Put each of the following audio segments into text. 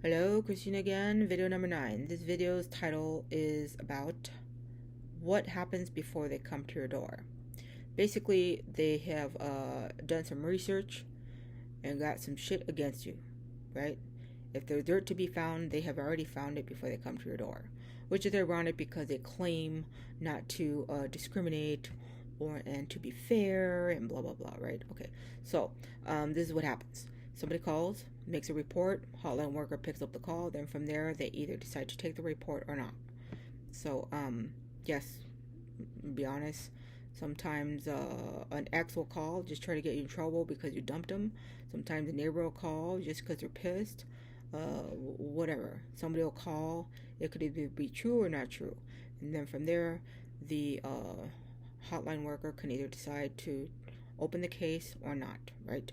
Hello, Christine again, video number 9. This video's title is about what happens before they come to your door. Basically, they have done some research and got some shit against you, right? If there's dirt to be found, they have already found it before they come to your door, which is ironic because they claim not to discriminate and to be fair and blah blah blah, right? Okay, so this is what happens. Somebody calls, makes a report, hotline worker picks up the call, then from there they either decide to take the report or not. So yes, be honest, sometimes an ex will call just try to get you in trouble because you dumped them. Sometimes a neighbor will call just because they're pissed. Whatever, somebody will call, it could either be true or not true, and then from there the hotline worker can either decide to open the case or not, right?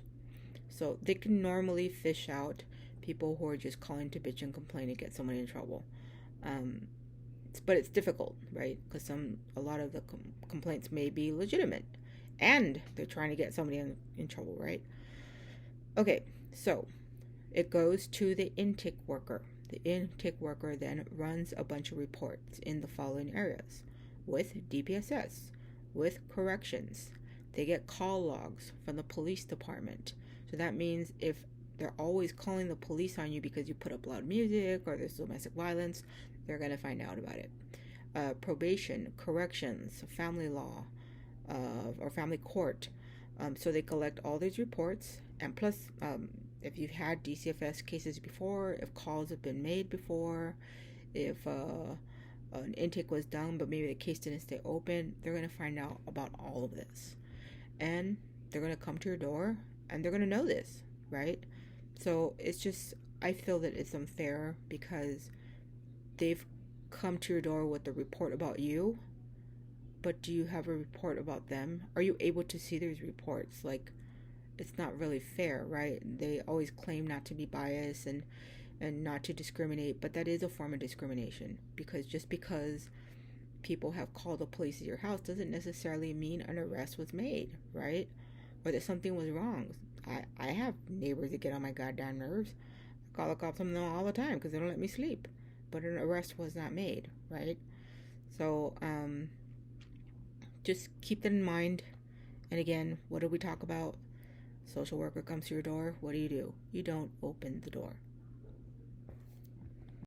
So they can normally fish out people who are just calling to bitch and complain and get someone in trouble. Um, but it's difficult, right? Because a lot of the complaints may be legitimate, and they're trying to get somebody in trouble, right? Okay, so it goes to the intake worker. The intake worker then runs a bunch of reports in the following areas: with DPSS, with corrections. They get call logs from the police department. So that means if they're always calling the police on you because you put up loud music or there's domestic violence, they're going to find out about it. Probation, corrections, family law, or family court. So they collect all these reports, and plus, if you've had DCFS cases before, if calls have been made before, if an intake was done but maybe the case didn't stay open, they're going to find out about all of this. And they're going to come to your door and they're going to know this, right? So it's just, I feel that it's unfair because they've come to your door with a report about you, but do you have a report about them? Are you able to see these reports? Like, it's not really fair, right? They always claim not to be biased and not to discriminate, but that is a form of discrimination, because just because people have called the police at your house doesn't necessarily mean an arrest was made, right? Or that something was wrong. I have neighbors that get on my goddamn nerves. I call the cops on them all the time because they don't let me sleep, but an arrest was not made, right? So just keep that in mind. And again, what did we talk about? Social worker comes to your door. What do? You don't open the door.